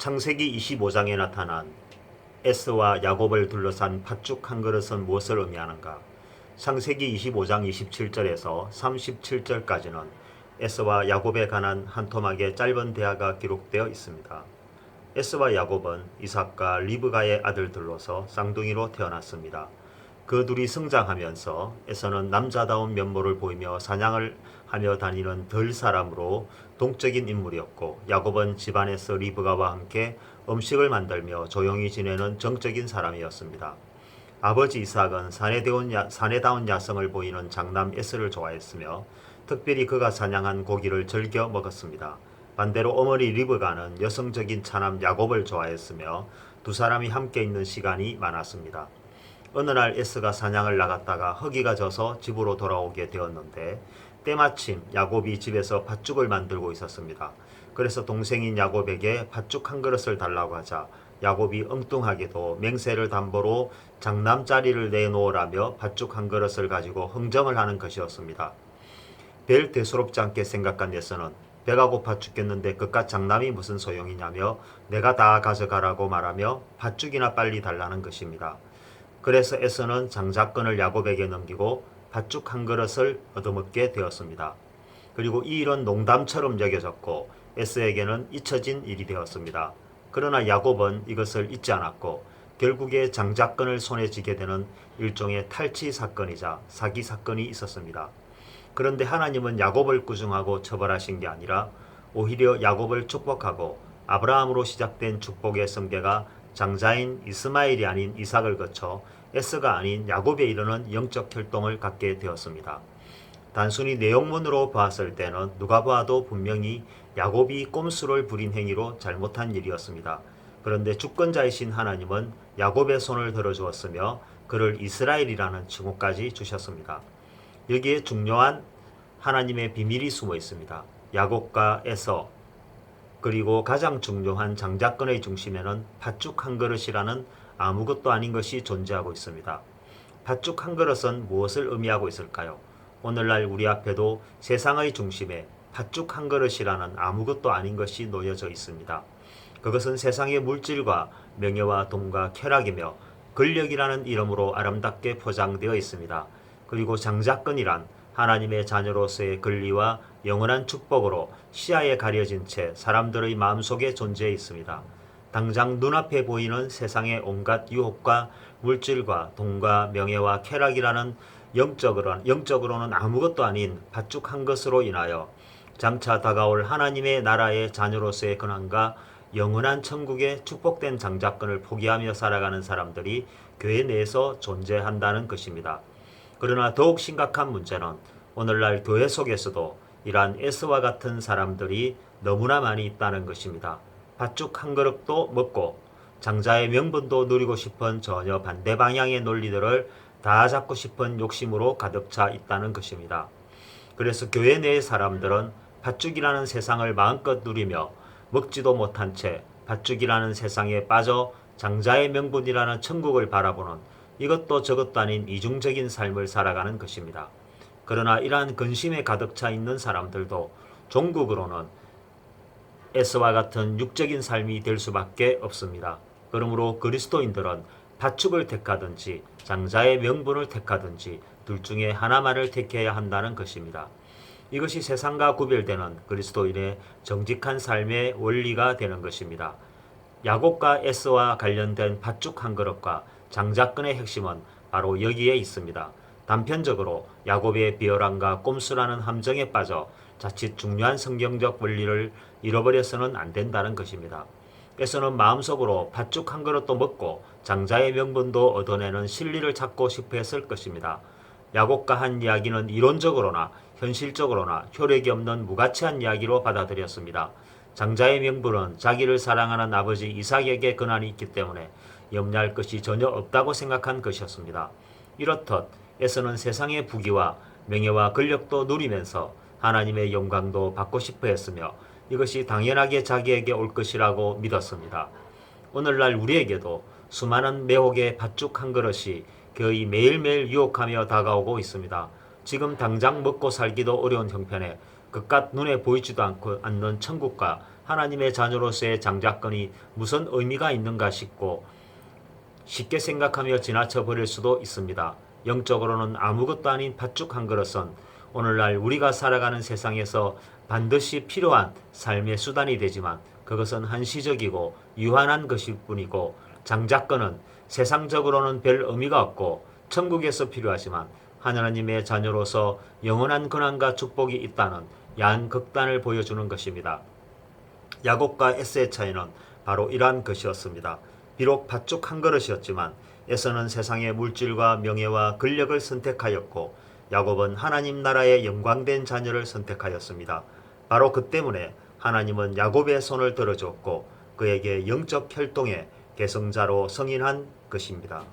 창세기 25장에 나타난 에서와 야곱을 둘러싼 팥죽 한 그릇은 무엇을 의미하는가? 창세기 25장 27절에서 37절까지는 에서와 야곱에 관한 한 토막의 짧은 대화가 기록되어 있습니다. 에서와 야곱은 이삭과 리브가의 아들들로서 쌍둥이로 태어났습니다. 그 둘이 성장하면서 에서는 남자다운 면모를 보이며 사냥을 하며 다니는 덜 사람으로 동적인 인물이었고, 야곱은 집안에서 리브가와 함께 음식을 만들며 조용히 지내는 정적인 사람이었습니다. 아버지 이삭은 사내다운 야성을 보이는 장남 에서를 좋아했으며 특별히 그가 사냥한 고기를 즐겨 먹었습니다. 반대로 어머니 리브가는 여성적인 차남 야곱을 좋아했으며 두 사람이 함께 있는 시간이 많았습니다. 어느 날 에서가 사냥을 나갔다가 허기가 져서 집으로 돌아오게 되었는데 때마침 야곱이 집에서 팥죽을 만들고 있었습니다. 그래서 동생인 야곱에게 팥죽 한 그릇을 달라고 하자 야곱이 엉뚱하게도 맹세를 담보로 장남자리를 내놓으라며 팥죽 한 그릇을 가지고 흥정을 하는 것이었습니다. 별 대수롭지 않게 생각한 에서는 배가 고파 죽겠는데 그깟 장남이 무슨 소용이냐며 내가 다 가져가라고 말하며 팥죽이나 빨리 달라는 것입니다. 그래서 에서는 장자권을 야곱에게 넘기고 팥죽 한 그릇을 얻어먹게 되었습니다. 그리고 이 일은 농담처럼 여겨졌고 에서에게는 잊혀진 일이 되었습니다. 그러나 야곱은 이것을 잊지 않았고 결국에 장자권을 손에 쥐게 되는 일종의 탈취 사건이자 사기 사건이 있었습니다. 그런데 하나님은 야곱을 꾸중하고 처벌하신 게 아니라 오히려 야곱을 축복하고 아브라함으로 시작된 축복의 성계가 장자인 이스마엘이 아닌 이삭을 거쳐 에서가 아닌 야곱에 이르는 영적 혈통을 갖게 되었습니다. 단순히 내용문으로 봤을 때는 누가 봐도 분명히 야곱이 꼼수를 부린 행위로 잘못한 일이었습니다. 그런데 주권자이신 하나님은 야곱의 손을 들어주었으며 그를 이스라엘이라는 칭호까지 주셨습니다. 여기에 중요한 하나님의 비밀이 숨어 있습니다. 야곱과 에서, 그리고 가장 중요한 장자권의 중심에는 팥죽 한 그릇이라는 아무것도 아닌 것이 존재하고 있습니다. 팥죽 한 그릇은 무엇을 의미하고 있을까요? 오늘날 우리 앞에도 세상의 중심에 팥죽 한 그릇이라는 아무것도 아닌 것이 놓여져 있습니다. 그것은 세상의 물질과 명예와 돈과 쾌락이며 권력이라는 이름으로 아름답게 포장되어 있습니다. 그리고 장자권이란 하나님의 자녀로서의 권리와 영원한 축복으로 시야에 가려진 채 사람들의 마음속에 존재해 있습니다. 당장 눈앞에 보이는 세상의 온갖 유혹과 물질과 돈과 명예와 쾌락이라는 영적으로는 아무것도 아닌 팥죽 한 것으로 인하여 장차 다가올 하나님의 나라의 자녀로서의 근황과 영원한 천국의 축복된 장자권을 포기하며 살아가는 사람들이 교회 내에서 존재한다는 것입니다. 그러나 더욱 심각한 문제는 오늘날 교회 속에서도 이러한 에서와 같은 사람들이 너무나 많이 있다는 것입니다. 팥죽 한 그릇도 먹고 장자의 명분도 누리고 싶은 전혀 반대 방향의 논리들을 다 잡고 싶은 욕심으로 가득 차 있다는 것입니다. 그래서 교회 내의 사람들은 팥죽이라는 세상을 마음껏 누리며 먹지도 못한 채 팥죽이라는 세상에 빠져 장자의 명분이라는 천국을 바라보는 이것도 저것도 아닌 이중적인 삶을 살아가는 것입니다. 그러나 이러한 근심에 가득 차 있는 사람들도 종국으로는 에서와 같은 육적인 삶이 될 수밖에 없습니다. 그러므로 그리스도인들은 팥죽을 택하든지 장자의 명분을 택하든지 둘 중에 하나만을 택해야 한다는 것입니다. 이것이 세상과 구별되는 그리스도인의 정직한 삶의 원리가 되는 것입니다. 야곱과 에서와 관련된 팥죽 한 그릇과 장자권의 핵심은 바로 여기에 있습니다. 단편적으로 야곱의 비열함과 꼼수라는 함정에 빠져 자칫 중요한 성경적 원리를 잃어버려서는 안 된다는 것입니다. 에서는 마음속으로 팥죽 한 그릇도 먹고 장자의 명분도 얻어내는 진리를 찾고 싶어 했을 것입니다. 야곱과 한 이야기는 이론적으로나 현실적으로나 효력이 없는 무가치한 이야기로 받아들였습니다. 장자의 명분은 자기를 사랑하는 아버지 이삭에게 권한이 있기 때문에 염려할 것이 전혀 없다고 생각한 것이었습니다. 이렇듯 에서는 세상의 부귀와 명예와 권력도 누리면서 하나님의 영광도 받고 싶어 했으며 이것이 당연하게 자기에게 올 것이라고 믿었습니다. 오늘날 우리에게도 수많은 매혹의 팥죽 한 그릇이 거의 매일매일 유혹하며 다가오고 있습니다. 지금 당장 먹고 살기도 어려운 형편에 그깟 눈에 보이지도 않는 천국과 하나님의 자녀로서의 장자권이 무슨 의미가 있는가 싶고 쉽게 생각하며 지나쳐 버릴 수도 있습니다. 영적으로는 아무것도 아닌 팥죽 한 그릇은 오늘날 우리가 살아가는 세상에서 반드시 필요한 삶의 수단이 되지만 그것은 한시적이고 유한한 것일 뿐이고 장자권은 세상적으로는 별 의미가 없고 천국에서 필요하지만 하나님의 자녀로서 영원한 권한과 축복이 있다는 양극단을 보여주는 것입니다. 야곱과 에서의 차이는 바로 이러한 것이었습니다. 비록 팥죽 한 그릇이었지만 에서는 세상의 물질과 명예와 권력을 선택하였고 야곱은 하나님 나라의 영광된 자녀를 선택하였습니다. 바로 그 때문에 하나님은 야곱의 손을 들어줬고 그에게 영적 혈통의 계승자로 승인한 것입니다.